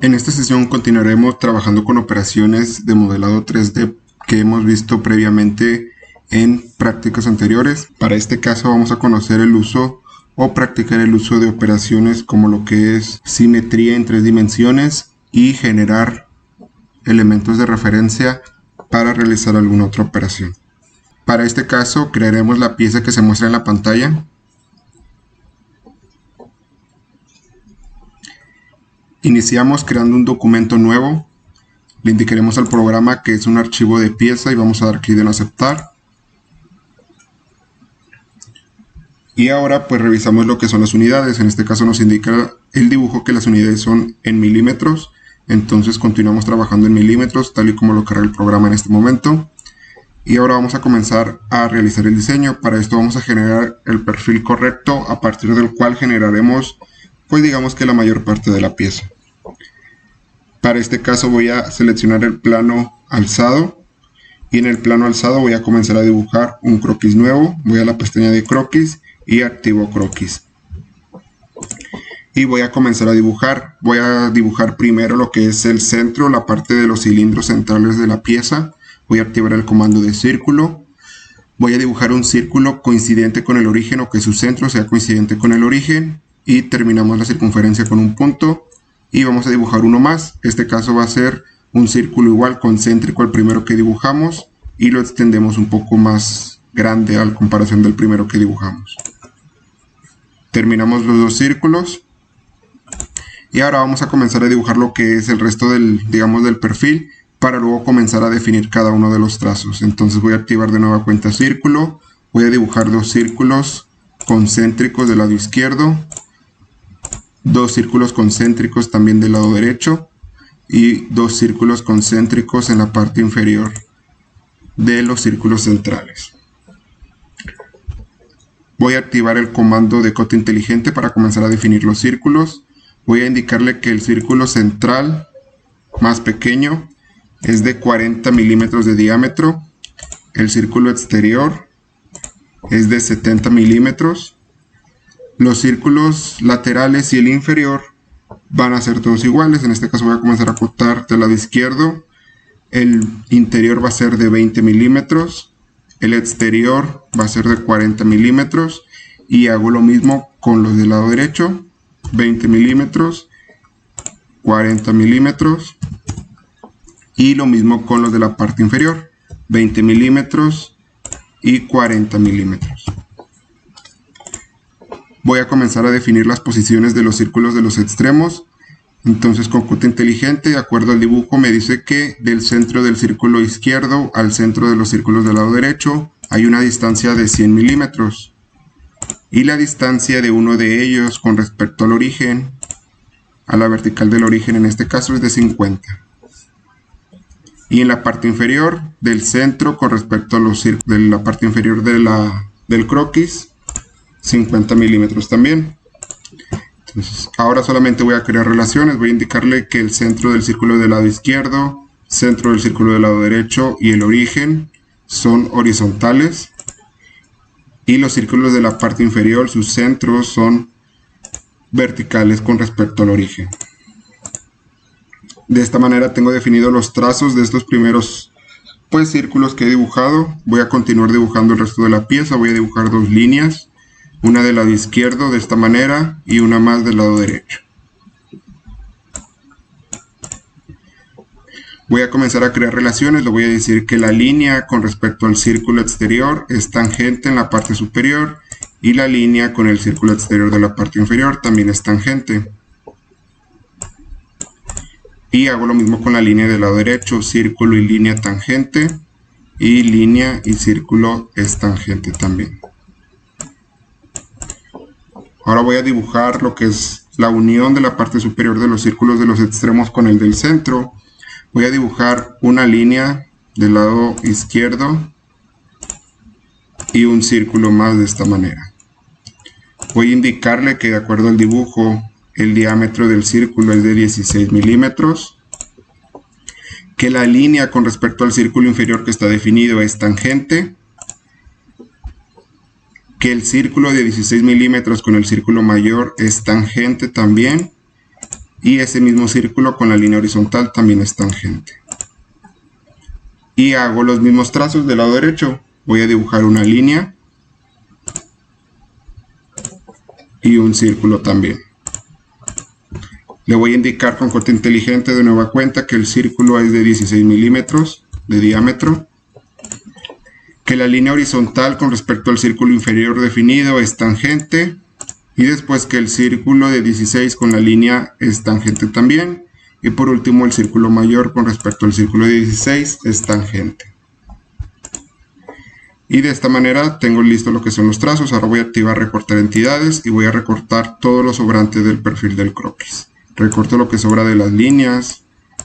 En esta sesión continuaremos trabajando con operaciones de modelado 3D que hemos visto previamente en prácticas anteriores. Para este caso vamos a conocer el uso o practicar el uso de operaciones como lo que es simetría en 3 dimensiones y generar elementos de referencia para realizar alguna otra operación. Para este caso crearemos la pieza que se muestra en la pantalla. Iniciamos creando un documento nuevo. Le indicaremos al programa que es un archivo de pieza y vamos a dar clic en aceptar. Y ahora pues revisamos lo que son las unidades. En este caso nos indica el dibujo que las unidades son en milímetros. Entonces continuamos trabajando en milímetros tal y como lo carga el programa en este momento. Y ahora vamos a comenzar a realizar el diseño. Para esto vamos a generar el perfil correcto a partir del cual generaremos pues digamos que la mayor parte de la pieza. Para este caso voy a seleccionar el plano alzado y en el plano alzado voy a comenzar a dibujar un croquis nuevo. Voy a la pestaña de croquis y activo croquis. Y voy a comenzar a dibujar. Voy a dibujar primero lo que es el centro, la parte de los cilindros centrales de la pieza. Voy a activar el comando de círculo. Voy a dibujar un círculo coincidente con el origen o que su centro sea coincidente con el origen. Y terminamos la circunferencia con un punto. Y vamos a dibujar uno más. Este caso va a ser un círculo igual concéntrico al primero que dibujamos. Y lo extendemos un poco más grande a comparación del primero que dibujamos. Terminamos los dos círculos. Y ahora vamos a comenzar a dibujar lo que es el resto del perfil, para luego comenzar a definir cada uno de los trazos. Entonces voy a activar de nueva cuenta círculo. Voy a dibujar dos círculos concéntricos del lado izquierdo. Dos círculos concéntricos también del lado derecho. Y dos círculos concéntricos en la parte inferior de los círculos centrales. Voy a activar el comando de cote inteligente para comenzar a definir los círculos. Voy a indicarle que el círculo central más pequeño es de 40 milímetros de diámetro. El círculo exterior es de 70 milímetros. Los círculos laterales y el inferior van a ser todos iguales. En este caso voy a comenzar a cortar del lado izquierdo. El interior va a ser de 20 milímetros. El exterior va a ser de 40 milímetros. Y hago lo mismo con los del lado derecho. 20 milímetros, 40 milímetros y lo mismo con los de la parte inferior, 20 milímetros y 40 milímetros. Voy a comenzar a definir las posiciones de los círculos de los extremos. Entonces con cote inteligente, de acuerdo al dibujo, me dice que del centro del círculo izquierdo al centro de los círculos del lado derecho hay una distancia de 100 milímetros. Y la distancia de uno de ellos con respecto al origen, a la vertical del origen en este caso, es de 50. Y en la parte inferior del centro con respecto a los círculos de la parte inferior del croquis, 50 milímetros también. Entonces, ahora solamente voy a crear relaciones. Voy a indicarle que el centro del círculo del lado izquierdo, centro del círculo del lado derecho y el origen son horizontales. Y los círculos de la parte inferior, sus centros son verticales con respecto al origen. De esta manera tengo definidos los trazos de estos primeros círculos que he dibujado. Voy a continuar dibujando el resto de la pieza. Voy a dibujar dos líneas, una del lado izquierdo de esta manera y una más del lado derecho. Voy a comenzar a crear relaciones. Le voy a decir que la línea con respecto al círculo exterior es tangente en la parte superior y la línea con el círculo exterior de la parte inferior también es tangente. Y hago lo mismo con la línea del lado derecho, círculo y línea tangente, y línea y círculo es tangente también. Ahora voy a dibujar lo que es la unión de la parte superior de los círculos de los extremos con el del centro. Voy a dibujar una línea del lado izquierdo y un círculo más de esta manera. Voy a indicarle que de acuerdo al dibujo el diámetro del círculo es de 16 milímetros, que la línea con respecto al círculo inferior que está definido es tangente, que el círculo de 16 milímetros con el círculo mayor es tangente también, y ese mismo círculo con la línea horizontal también es tangente. Y hago los mismos trazos del lado derecho. Voy a dibujar una línea y un círculo también. Le voy a indicar con corte inteligente de nueva cuenta que el círculo es de 16 milímetros de diámetro, que la línea horizontal con respecto al círculo inferior definido es tangente, y después que el círculo de 16 con la línea es tangente también, y por último el círculo mayor con respecto al círculo de 16 es tangente. Y de esta manera tengo listo lo que son los trazos. Ahora voy a activar recortar entidades y voy a recortar todo lo sobrante del perfil del croquis. Recorto lo que sobra de las líneas,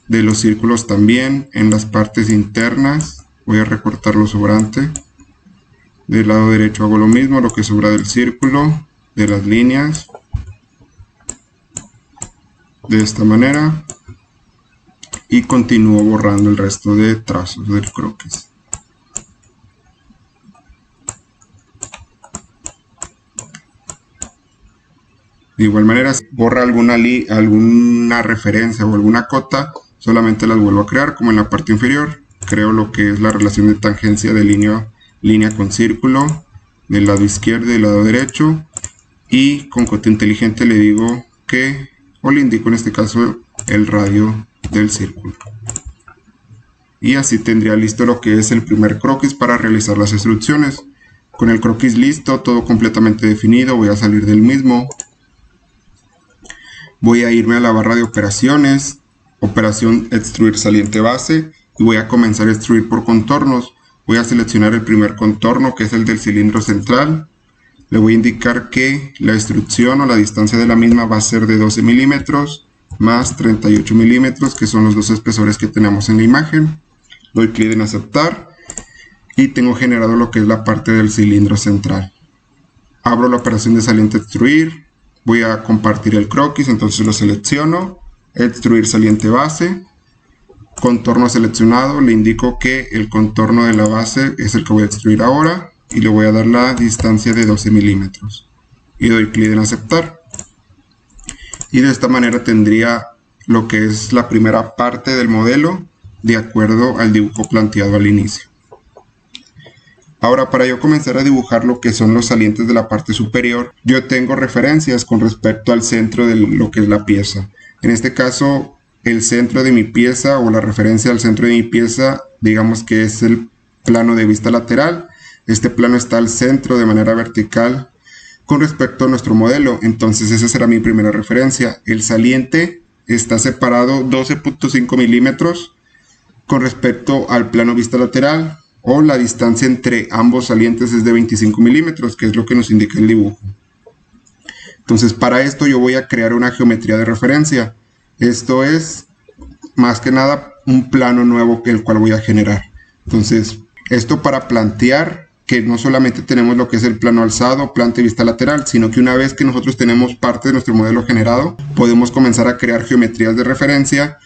de los círculos también, en las partes internas voy a recortar lo sobrante. Del lado derecho hago lo mismo, lo que sobra del círculo, de las líneas, de esta manera, y continúo borrando el resto de trazos del croquis. De igual manera, si borra alguna referencia o alguna cota, solamente las vuelvo a crear, como en la parte inferior. Creo lo que es la relación de tangencia de línea con círculo, del lado izquierdo y del lado derecho. Y con cota inteligente le digo que, o le indico en este caso, el radio del círculo. Y así tendría listo lo que es el primer croquis para realizar las instrucciones. Con el croquis listo, todo completamente definido, voy a salir del mismo. Voy a irme a la barra de operaciones, operación extruir saliente base, y voy a comenzar a extruir por contornos. Voy a seleccionar el primer contorno, que es el del cilindro central. Le voy a indicar que la extrusión o la distancia de la misma va a ser de 12 milímetros más 38 milímetros, que son los dos espesores que tenemos en la imagen. Doy clic en aceptar y tengo generado lo que es la parte del cilindro central. Abro la operación de saliente extruir. Voy a compartir el croquis, entonces lo selecciono, extruir saliente base, contorno seleccionado, le indico que el contorno de la base es el que voy a extruir ahora y le voy a dar la distancia de 12 milímetros y doy clic en aceptar. Y de esta manera tendría lo que es la primera parte del modelo de acuerdo al dibujo planteado al inicio. Ahora, para yo comenzar a dibujar lo que son los salientes de la parte superior, yo tengo referencias con respecto al centro de lo que es la pieza. En este caso, el centro de mi pieza o la referencia al centro de mi pieza, digamos que es el plano de vista lateral. Este plano está al centro de manera vertical con respecto a nuestro modelo. Entonces esa será mi primera referencia. El saliente está separado 12.5 milímetros con respecto al plano vista lateral, o la distancia entre ambos salientes es de 25 milímetros, que es lo que nos indica el dibujo. Entonces, para esto yo voy a crear una geometría de referencia. Esto es, más que nada, un plano nuevo que el cual voy a generar. Entonces, esto para plantear que no solamente tenemos lo que es el plano alzado, planta y vista lateral, sino que una vez que nosotros tenemos parte de nuestro modelo generado, podemos comenzar a crear geometrías de referencia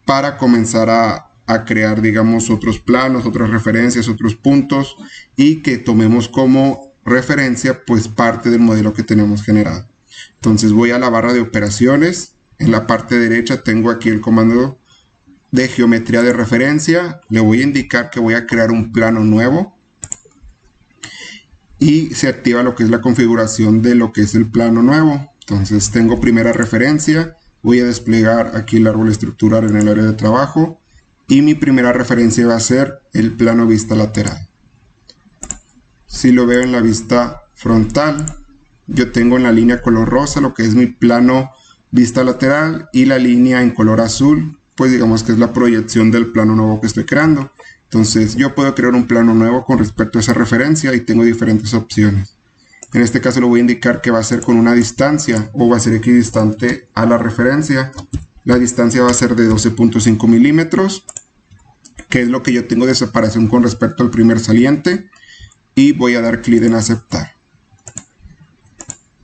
para comenzar a crear, digamos, otros planos, otras referencias, otros puntos, y que tomemos como referencia pues parte del modelo que tenemos generado. Entonces voy a la barra de operaciones. En la parte derecha tengo aquí el comando de geometría de referencia. Le voy a indicar que voy a crear un plano nuevo y se activa lo que es la configuración de lo que es el plano nuevo. Entonces tengo primera referencia, voy a desplegar aquí el árbol estructural en el área de trabajo. Y mi primera referencia va a ser el plano vista lateral. Si lo veo en la vista frontal, yo tengo en la línea color rosa lo que es mi plano vista lateral, y la línea en color azul, pues digamos que es la proyección del plano nuevo que estoy creando. Entonces yo puedo crear un plano nuevo con respecto a esa referencia y tengo diferentes opciones. En este caso le voy a indicar que va a ser con una distancia o va a ser equidistante a la referencia. La distancia va a ser de 12.5 milímetros, que es lo que yo tengo de separación con respecto al primer saliente, y voy a dar clic en aceptar.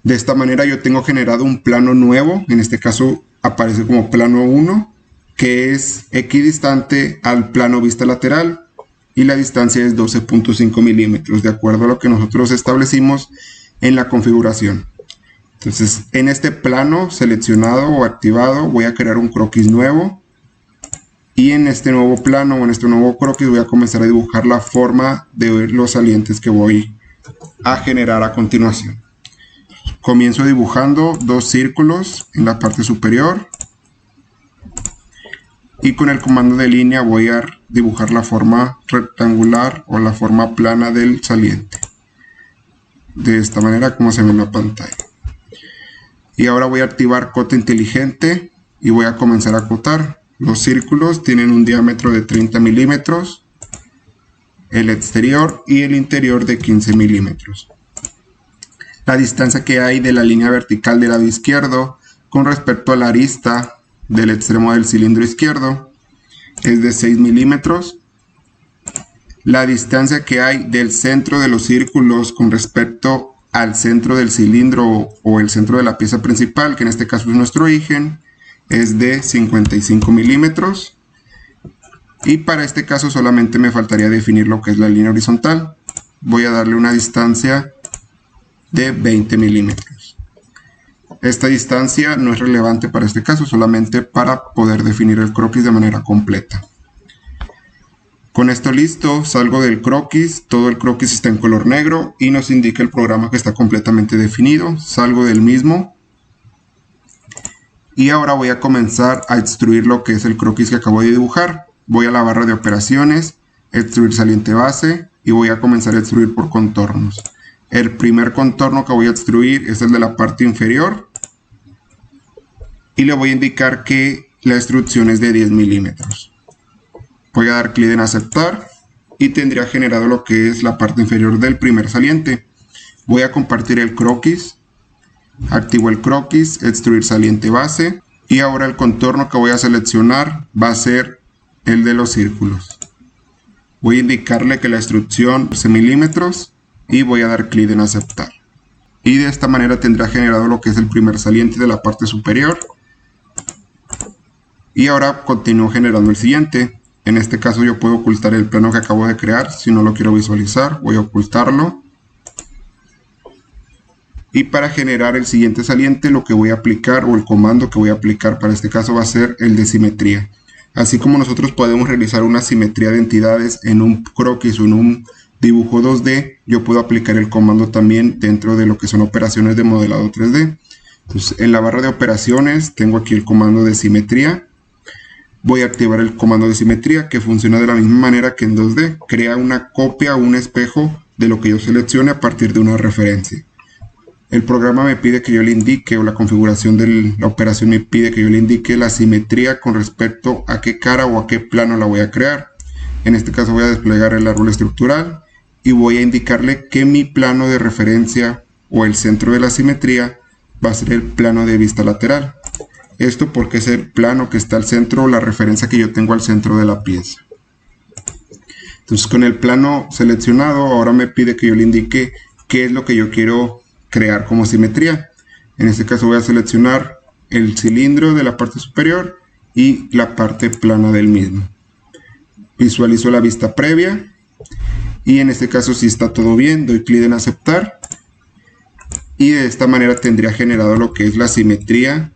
De esta manera yo tengo generado un plano nuevo, en este caso aparece como plano 1, que es equidistante al plano vista lateral, y la distancia es 12.5 milímetros, de acuerdo a lo que nosotros establecimos en la configuración. Entonces, en este plano seleccionado o activado voy a crear un croquis nuevo. Y en este nuevo plano o en este nuevo croquis voy a comenzar a dibujar la forma de los salientes que voy a generar a continuación. Comienzo dibujando dos círculos en la parte superior. Y con el comando de línea voy a dibujar la forma rectangular o la forma plana del saliente. De esta manera como se ve en la pantalla. Y ahora voy a activar cota inteligente y voy a comenzar a acotar. Los círculos tienen un diámetro de 30 milímetros, el exterior y el interior de 15 milímetros. La distancia que hay de la línea vertical del lado izquierdo con respecto a la arista del extremo del cilindro izquierdo es de 6 milímetros. La distancia que hay del centro de los círculos con respecto al centro del cilindro o el centro de la pieza principal, que en este caso es nuestro origen, es de 55 milímetros. Y para este caso solamente me faltaría definir lo que es la línea horizontal. Voy a darle una distancia de 20 milímetros. Esta distancia no es relevante para este caso, solamente para poder definir el croquis de manera completa. Con esto listo, salgo del croquis, todo el croquis está en color negro y nos indica el programa que está completamente definido. Salgo del mismo. Y ahora voy a comenzar a extruir lo que es el croquis que acabo de dibujar. Voy a la barra de operaciones, extruir saliente base y voy a comenzar a extruir por contornos. El primer contorno que voy a extruir es el de la parte inferior. Y le voy a indicar que la extrusión es de 10 milímetros. Voy a dar clic en aceptar y tendría generado lo que es la parte inferior del primer saliente. Voy a compartir el croquis. Activo el croquis, extruir saliente base y ahora el contorno que voy a seleccionar va a ser el de los círculos. Voy a indicarle que la extrusión es 12 milímetros y voy a dar clic en aceptar. Y de esta manera tendrá generado lo que es el primer saliente de la parte superior. Y ahora continúo generando el siguiente. En este caso yo puedo ocultar el plano que acabo de crear si no lo quiero visualizar. Voy a ocultarlo. Y para generar el siguiente saliente lo que voy a aplicar o el comando que voy a aplicar para este caso va a ser el de simetría. Así como nosotros podemos realizar una simetría de entidades en un croquis o en un dibujo 2D, yo puedo aplicar el comando también dentro de lo que son operaciones de modelado 3D. Entonces en la barra de operaciones tengo aquí el comando de simetría. Voy a activar el comando de simetría que funciona de la misma manera que en 2D. Crea una copia o un espejo de lo que yo seleccione a partir de una referencia. El programa me pide que yo le indique, o la configuración de la operación me pide que yo le indique la simetría con respecto a qué cara o a qué plano la voy a crear. En este caso voy a desplegar el árbol estructural y voy a indicarle que mi plano de referencia o el centro de la simetría va a ser el plano de vista lateral. Esto porque es el plano que está al centro o la referencia que yo tengo al centro de la pieza. Entonces con el plano seleccionado ahora me pide que yo le indique qué es lo que yo quiero crear como simetría. En este caso voy a seleccionar el cilindro de la parte superior y la parte plana del mismo. Visualizo la vista previa y en este caso si está todo bien doy clic en aceptar y de esta manera tendría generado lo que es la simetría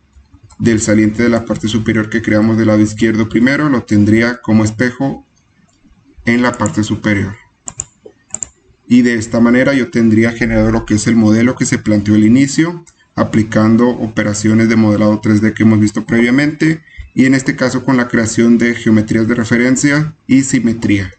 del saliente de la parte superior que creamos del lado izquierdo primero. Lo tendría como espejo en la parte superior. Y de esta manera yo tendría generado lo que es el modelo que se planteó al inicio, aplicando operaciones de modelado 3D que hemos visto previamente, y en este caso con la creación de geometrías de referencia y simetría.